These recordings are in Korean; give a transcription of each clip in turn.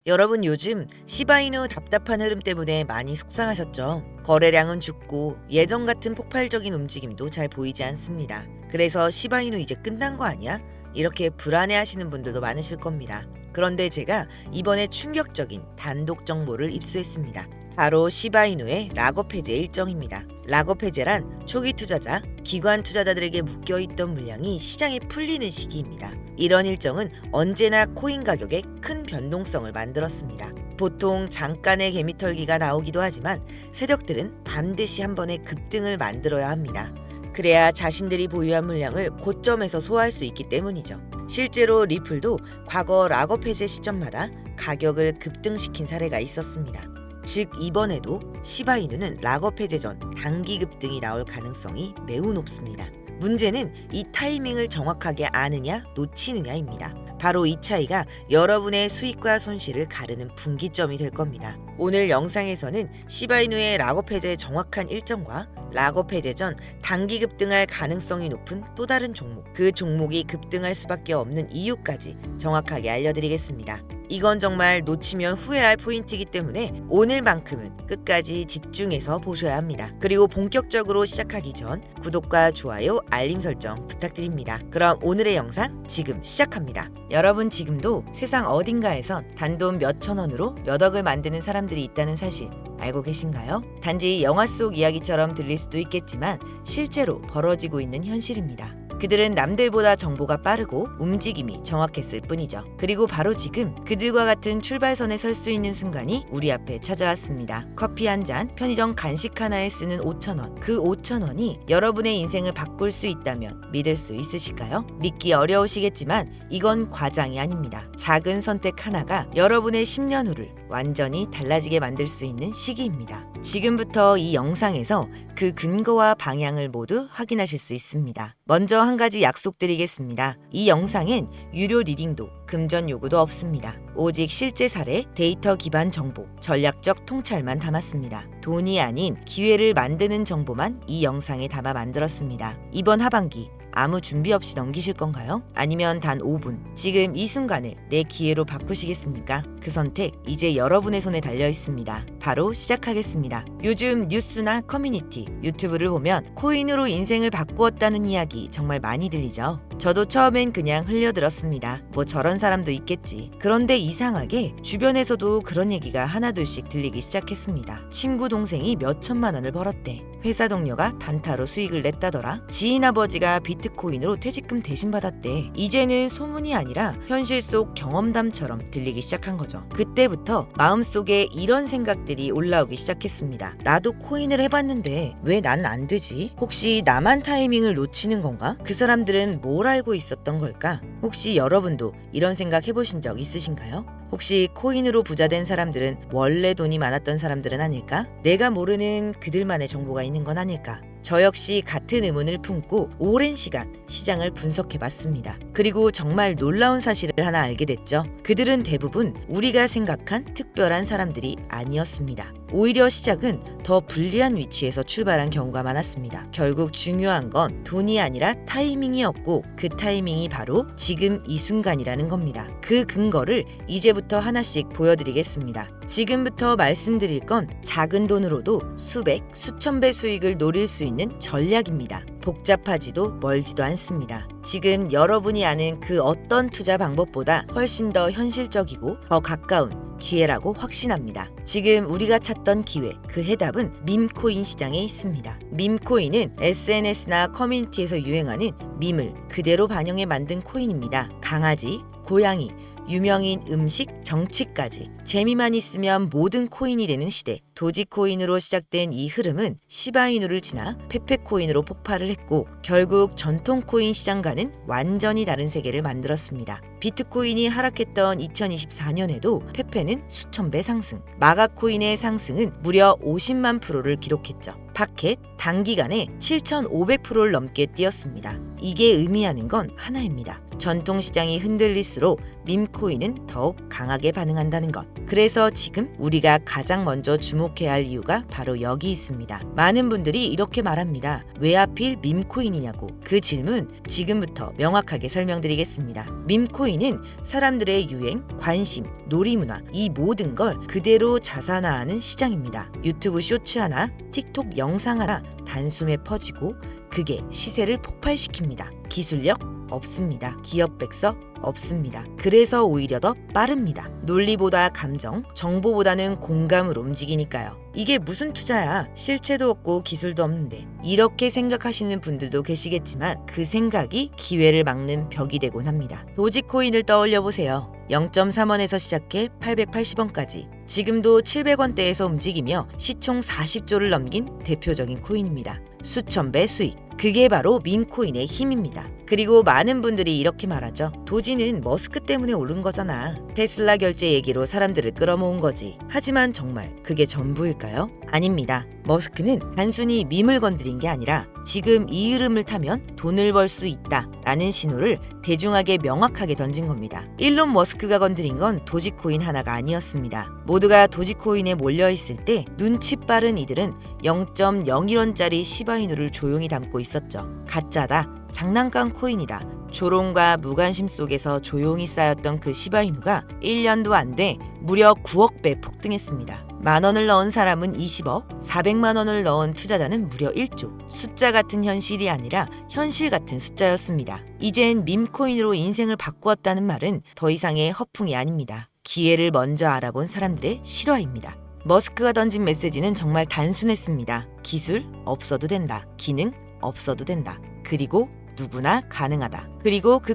여러분 요즘 시바이누 답답한 흐름 때문에 많이 속상하셨죠? 거래량은 죽고 예전 같은 폭발적인 움직임도 잘 보이지 않습니다. 그래서 시바이누 이제 끝난 거 아니야? 이렇게 불안해하시는 분들도 많으실 겁니다. 그런데 제가 이번에 충격적인 단독 정보를 입수했습니다. 바로 시바이누의 락업 해제 일정입니다. 락업 해제란 초기 투자자, 기관 투자자들에게 묶여있던 물량이 시장에 풀리는 시기입니다. 이런 일정은 언제나 코인 가격에 큰 변동성을 만들었습니다. 보통 잠깐의 개미털기가 나오기도 하지만 세력들은 반드시 한 번의 급등을 만들어야 합니다. 그래야 자신들이 보유한 물량을 고점에서 소화할 수 있기 때문이죠. 실제로 리플도 과거 락업 해제 시점마다 가격을 급등시킨 사례가 있었습니다. 즉 이번에도 시바이누는 락업 해제 전 단기 급등이 나올 가능성이 매우 높습니다. 문제는 이 타이밍을 정확하게 아느냐 놓치느냐입니다. 바로 이 차이가 여러분의 수익과 손실을 가르는 분기점이 될 겁니다. 오늘 영상에서는 시바이누의 락업 해제의 정확한 일정과 락업 해제 전 단기 급등할 가능성이 높은 또 다른 종목, 그 종목이 급등할 수밖에 없는 이유까지 정확하게 알려드리겠습니다. 이건 정말 놓치면 후회할 포인트이기 때문에 오늘만큼은 끝까지 집중해서 보셔야 합니다. 그리고 본격적으로 시작하기 전 구독과 좋아요, 알림 설정 부탁드립니다. 그럼 오늘의 영상 지금 시작합니다. 여러분 지금도 세상 어딘가에선 단돈 몇천 원으로 몇 억을 만드는 사람들이 있다는 사실 알고 계신가요? 단지 영화 속 이야기처럼 들릴 수도 있겠지만 실제로 벌어지고 있는 현실입니다. 그들은 남들보다 정보가 빠르고 움직임이 정확했을 뿐이죠. 그리고 바로 지금 그들과 같은 출발선에 설 수 있는 순간이 우리 앞에 찾아왔습니다. 커피 한 잔, 편의점 간식 하나에 쓰는 5,000원. 그 5,000원이 여러분의 인생을 바꿀 수 있다면 믿을 수 있으실까요? 믿기 어려우시겠지만 이건 과장이 아닙니다. 작은 선택 하나가 여러분의 10년 후를 완전히 달라지게 만들 수 있는 시기입니다. 지금부터 이 영상에서 그 근거와 방향을 모두 확인하실 수 있습니다. 먼저 한 가지 약속드리겠습니다. 이 영상엔 유료 리딩도 금전 요구도 없습니다. 오직 실제 사례, 데이터 기반 정보, 전략적 통찰만 담았습니다. 돈이 아닌 기회를 만드는 정보만 이 영상에 담아 만들었습니다. 이번 하반기 아무 준비 없이 넘기실 건가요? 아니면 단 5분, 지금 이 순간을 내 기회로 바꾸시겠습니까? 그 선택 이제 여러분의 손에 달려 있습니다. 바로 시작하겠습니다. 요즘 뉴스나 커뮤니티, 유튜브를 보면 코인으로 인생을 바꾸었다는 이야기 정말 많이 들리죠? 저도 처음엔 그냥 흘려들었습니다. 뭐 저런 사람도 있겠지. 그런데 이상하게 주변에서도 그런 얘기가 하나둘씩 들리기 시작했습니다. 친구 동생이 몇 천만 원을 벌었대. 회사 동료가 단타로 수익을 냈다더라. 지인 아버지가 비트코인으로 퇴직금 대신 받았대. 이제는 소문이 아니라 현실 속 경험담처럼 들리기 시작한 거죠. 그때부터 마음속에 이런 생각들이 올라오기 시작했습니다. 나도 코인을 해봤는데 왜 나는 안 되지? 혹시 나만 타이밍을 놓치는 건가? 그 사람들은 뭘 알고 있었던 걸까? 혹시 여러분도 이런 생각 해보신 적 있으신가요? 혹시 코인으로 부자된 사람들은 원래 돈이 많았던 사람들은 아닐까? 내가 모르는 그들만의 정보가 있는 건 아닐까? 저 역시 같은 의문을 품고 오랜 시간 시장을 분석해봤습니다. 그리고 정말 놀라운 사실을 하나 알게 됐죠. 그들은 대부분 우리가 생각한 특별한 사람들이 아니었습니다. 오히려 시작은 더 불리한 위치에서 출발한 경우가 많았습니다. 결국 중요한 건 돈이 아니라 타이밍이었고 그 타이밍이 바로 지금 이 순간이라는 겁니다. 그 근거를 이제부터 하나씩 보여드리겠습니다. 지금부터 말씀드릴 건 작은 돈으로도 수백, 수천 배 수익을 노릴 수 있는 전략입니다. 복잡하지도 멀지도 않습니다. 지금 여러분이 아는 그 어떤 투자 방법보다 훨씬 더 현실적이고 더 가까운 기회라고 확신합니다. 지금 우리가 찾던 기회, 그 해답은 밈코인 시장에 있습니다. 밈코인은 SNS나 커뮤니티에서 유행하는 밈을 그대로 반영해 만든 코인입니다. 강아지, 고양이, 유명인, 음식, 정치까지 재미만 있으면 모든 코인이 되는 시대. 도지코인으로 시작된 이 흐름은 시바이누를 지나 페페코인으로 폭발을 했고 결국 전통 코인 시장과는 완전히 다른 세계를 만들었습니다. 비트코인이 하락했던 2024년에도 페페는 수천 배 상승, 마가코인의 상승은 무려 50만 프로를 기록했죠. 파켓 단기간에 7,500%를 넘게 뛰었습니다. 이게 의미하는 건 하나입니다. 전통시장이 흔들릴수록 밈코인은 더욱 강하게 반응한다는 것. 그래서 지금 우리가 가장 먼저 주목해야 할 이유가 바로 여기 있습니다. 많은 분들이 이렇게 말합니다. 왜 하필 밈코인이냐고. 그 질문 지금부터 명확하게 설명드리겠습니다. 밈코인은 사람들의 유행, 관심, 놀이문화 이 모든 걸 그대로 자산화하는 시장입니다. 유튜브 쇼츠 하나, 틱톡 영상 하나 단숨에 퍼지고 그게 시세를 폭발시킵니다. 기술력 없습니다. 기업 백서 없습니다. 그래서 오히려 더 빠릅니다. 논리보다 감정, 정보보다는 공감으로 움직이니까요. 이게 무슨 투자야? 실체도 없고 기술도 없는데. 이렇게 생각하시는 분들도 계시겠지만 그 생각이 기회를 막는 벽이 되곤 합니다. 도지코인을 떠올려 보세요. 0.3원에서 시작해 880원까지 지금도 700원대에서 움직이며 시총 40조를 넘긴 대표적인 코인입니다. 수천 배 수익. 그게 바로 밈코인의 힘입니다. 그리고 많은 분들이 이렇게 말하죠. 도지는 머스크 때문에 오른 거잖아. 테슬라 결제 얘기로 사람들을 끌어모은 거지. 하지만 정말 그게 전부일까요? 아닙니다. 머스크는 단순히 밈을 건드린 게 아니라 지금 이 흐름을 타면 돈을 벌 수 있다 라는 신호를 대중에게 명확하게 던진 겁니다. 일론 머스크가 건드린 건 도지코인 하나가 아니었습니다. 모두가 도지코인에 몰려있을 때 눈치 빠른 이들은 0.01원짜리 시바이누를 조용히 담고 있었죠. 가짜다. 장난감 코인이다. 조롱과 무관심 속에서 조용히 쌓였던 그 시바이누가 1년도 안 돼 무려 9억 배 폭등했습니다. 10,000원을 넣은 사람은 20억, 400만 원을 넣은 투자자는 무려 1조. 숫자 같은 현실이 아니라 현실 같은 숫자였습니다. 이젠 밈코인으로 인생을 바꾸었다는 말은 더 이상의 허풍이 아닙니다. 기회를 먼저 알아본 사람들의 실화입니다. 머스크가 던진 메시지는 정말 단순했습니다. 기술 없어도 된다. 기능 없어도 된다. 그리고 누구나 가능하다. 그리고 그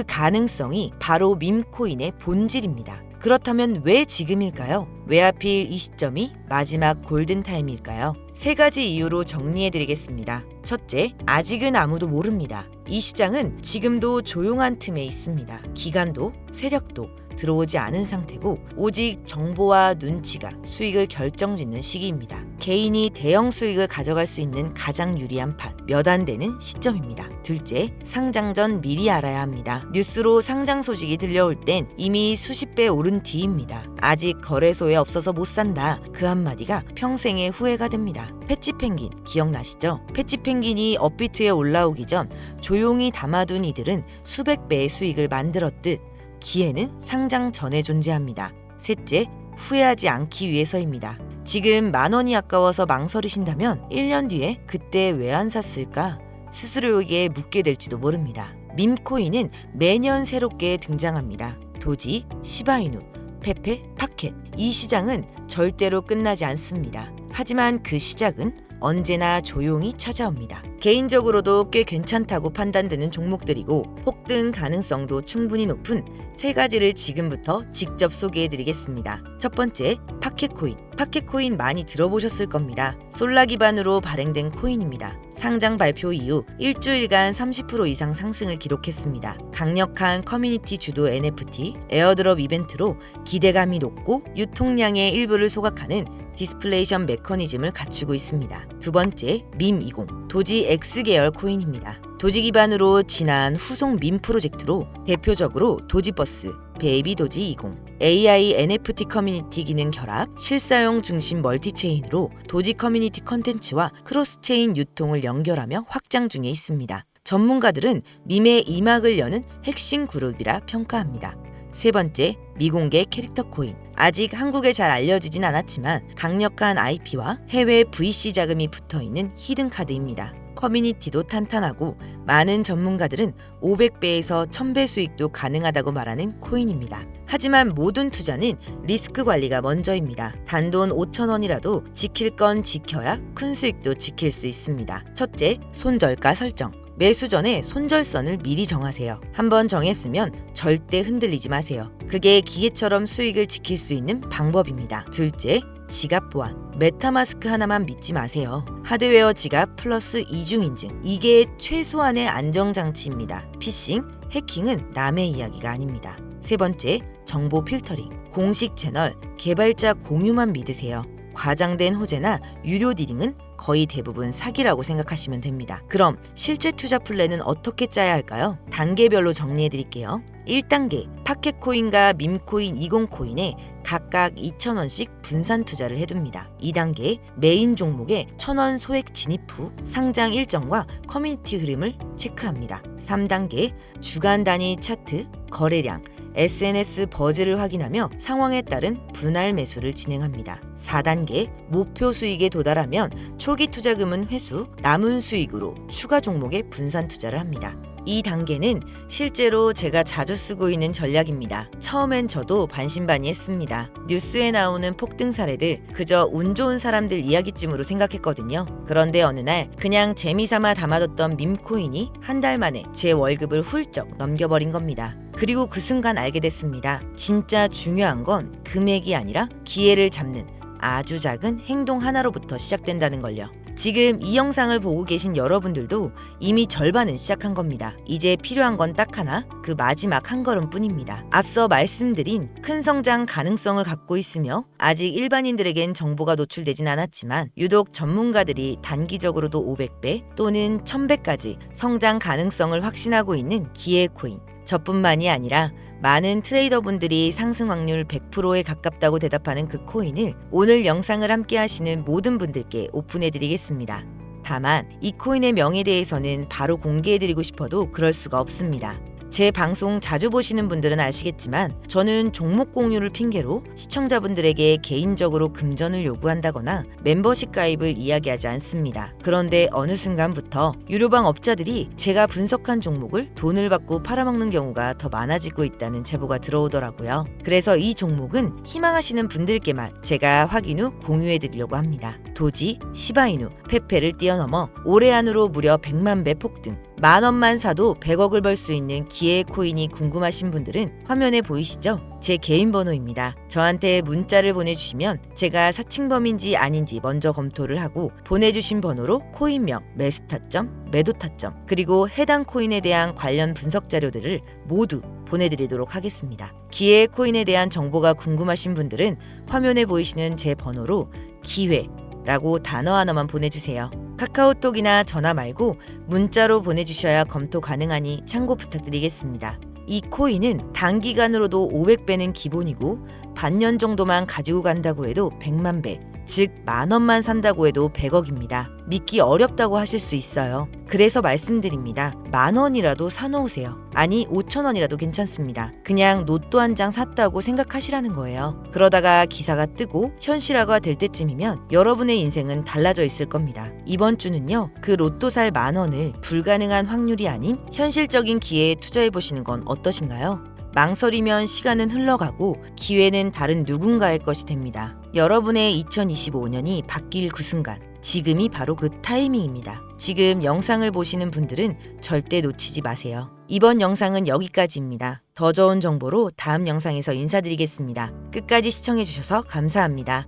가능성이 바로 밈코인의 본질입니다. 그렇다면 왜 지금일까요? 왜 하필 이 시점이 마지막 골든타임일까요? 3가지 이유로 정리해드리겠습니다. 첫째, 아직은 아무도 모릅니다. 이 시장은 지금도 조용한 틈에 있습니다. 기관도 세력도 들어오지 않은 상태고 오직 정보와 눈치가 수익을 결정짓는 시기입니다. 개인이 대형 수익을 가져갈 수 있는 가장 유리한 판, 몇 안 되는 시점입니다. 둘째, 상장 전 미리 알아야 합니다. 뉴스로 상장 소식이 들려올 땐 이미 수십 배 오른 뒤입니다. 아직 거래소에 없어서 못 산다. 그 한마디가 평생의 후회가 됩니다. 패치펭귄 기억나시죠? 패치펭귄이 업비트에 올라오기 전 조용히 담아둔 이들은 수백 배의 수익을 만들었듯 기회는 상장 전에 존재합니다. 셋째, 후회하지 않기 위해서입니다. 지금 10,000원이 아까워서 망설이신다면 1년 뒤에 그때 왜 안 샀을까? 스스로에게 묻게 될지도 모릅니다. 밈코인은 매년 새롭게 등장합니다. 도지, 시바이누, 페페, 파켓. 이 시장은 절대로 끝나지 않습니다. 하지만 그 시작은 언제나 조용히 찾아옵니다. 개인적으로도 꽤 괜찮다고 판단되는 종목들이고 폭등 가능성도 충분히 높은 3가지를 지금부터 직접 소개해드리겠습니다. 첫 번째, 파켓코인. 파켓코인 많이 들어보셨을 겁니다. 솔라 기반으로 발행된 코인입니다. 상장 발표 이후 일주일간 30% 이상 상승을 기록했습니다. 강력한 커뮤니티 주도 NFT, 에어드롭 이벤트로 기대감이 높고 유통량의 일부를 소각하는 디스플레이션 메커니즘을 갖추고 있습니다. 두 번째, 밈20. 도지 X 계열 코인입니다. 도지 기반으로 진화한 후속 밈 프로젝트로 대표적으로 도지버스, 베이비 도지 20, AI NFT 커뮤니티 기능 결합, 실사용 중심 멀티체인으로 도지 커뮤니티 컨텐츠와 크로스체인 유통을 연결하며 확장 중에 있습니다. 전문가들은 밈의 이막을 여는 핵심 그룹이라 평가합니다. 세 번째, 미공개 캐릭터 코인. 아직 한국에 잘 알려지진 않았지만 강력한 IP와 해외 VC 자금이 붙어있는 히든카드입니다. 커뮤니티도 탄탄하고 많은 전문가들은 500배에서 1000배 수익도 가능하다고 말하는 코인입니다. 하지만 모든 투자는 리스크 관리가 먼저입니다. 단돈 5,000원이라도 지킬 건 지켜야 큰 수익도 지킬 수 있습니다. 첫째, 손절가 설정. 매수 전에 손절선을 미리 정하세요. 한번 정했으면 절대 흔들리지 마세요. 그게 기계처럼 수익을 지킬 수 있는 방법입니다. 둘째, 지갑 보안. 메타마스크 하나만 믿지 마세요. 하드웨어 지갑 플러스 이중인증. 이게 최소한의 안정장치입니다. 피싱, 해킹은 남의 이야기가 아닙니다. 세 번째, 정보 필터링. 공식 채널, 개발자 공유만 믿으세요. 과장된 호재나 유료 디링은 거의 대부분 사기라고 생각하시면 됩니다. 그럼 실제 투자 플랜은 어떻게 짜야 할까요? 단계별로 정리해 드릴게요. 1단계, 파켓코인과 밈코인 20코인에 각각 2,000원씩 분산 투자를 해둡니다. 2단계, 메인 종목에 1,000원 소액 진입 후 상장 일정과 커뮤니티 흐름을 체크합니다. 3단계, 주간 단위 차트, 거래량, SNS 버즈를 확인하며 상황에 따른 분할 매수를 진행합니다. 4단계, 목표 수익에 도달하면 초기 투자금은 회수, 남은 수익으로 추가 종목에 분산 투자를 합니다. 이 단계는 실제로 제가 자주 쓰고 있는 전략입니다. 처음엔 저도 반신반의했습니다. 뉴스에 나오는 폭등 사례들 그저 운 좋은 사람들 이야기쯤으로 생각했거든요. 그런데 어느 날 그냥 재미삼아 담아뒀던 밈코인이 한 달 만에 제 월급을 훌쩍 넘겨버린 겁니다. 그리고 그 순간 알게 됐습니다. 진짜 중요한 건 금액이 아니라 기회를 잡는 아주 작은 행동 하나로부터 시작된다는 걸요. 지금 이 영상을 보고 계신 여러분들도 이미 절반은 시작한 겁니다. 이제 필요한 건 딱 하나, 그 마지막 한 걸음뿐입니다. 앞서 말씀드린 큰 성장 가능성을 갖고 있으며 아직 일반인들에겐 정보가 노출되진 않았지만 유독 전문가들이 단기적으로도 500배 또는 1000배까지 성장 가능성을 확신하고 있는 기회 코인. 저뿐만이 아니라 많은 트레이더분들이 상승 확률 100%에 가깝다고 대답하는 그 코인을 오늘 영상을 함께 하시는 모든 분들께 오픈해드리겠습니다. 다만 이 코인의 명에 대해서는 바로 공개해드리고 싶어도 그럴 수가 없습니다. 제 방송 자주 보시는 분들은 아시겠지만 저는 종목 공유를 핑계로 시청자분들에게 개인적으로 금전을 요구한다거나 멤버십 가입을 이야기하지 않습니다. 그런데 어느 순간부터 유료방 업자들이 제가 분석한 종목을 돈을 받고 팔아먹는 경우가 더 많아지고 있다는 제보가 들어오더라고요. 그래서 이 종목은 희망하시는 분들께만 제가 확인 후 공유해드리려고 합니다. 도지, 시바이누, 페페를 뛰어넘어 올해 안으로 무려 100만 배 폭등. 10,000원만 사도 100억을 벌 수 있는 기회 코인이 궁금하신 분들은 화면에 보이시죠? 제 개인 번호입니다. 저한테 문자를 보내주시면 제가 사칭범인지 아닌지 먼저 검토를 하고 보내주신 번호로 코인명, 매수 타점, 매도 타점, 그리고 해당 코인에 대한 관련 분석 자료들을 모두 보내드리도록 하겠습니다. 기회 코인에 대한 정보가 궁금하신 분들은 화면에 보이시는 제 번호로 기회라고 단어 하나만 보내주세요. 카카오톡이나 전화 말고 문자로 보내주셔야 검토 가능하니 참고 부탁드리겠습니다. 이 코인은 단기간으로도 500배는 기본이고 반년 정도만 가지고 간다고 해도 100만 배, 즉 10,000원만 산다고 해도 100억입니다. 믿기 어렵다고 하실 수 있어요. 그래서 말씀드립니다. 10,000원이라도 사놓으세요. 아니 5,000원이라도 괜찮습니다. 그냥 로또 한 장 샀다고 생각하시라는 거예요. 그러다가 기사가 뜨고 현실화가 될 때쯤이면 여러분의 인생은 달라져 있을 겁니다. 이번 주는요, 그 로또 살 10,000원을 불가능한 확률이 아닌 현실적인 기회에 투자해보시는 건 어떠신가요? 망설이면 시간은 흘러가고 기회는 다른 누군가의 것이 됩니다. 여러분의 2025년이 바뀔 그 순간, 지금이 바로 그 타이밍입니다. 지금 영상을 보시는 분들은 절대 놓치지 마세요. 이번 영상은 여기까지입니다. 더 좋은 정보로 다음 영상에서 인사드리겠습니다. 끝까지 시청해주셔서 감사합니다.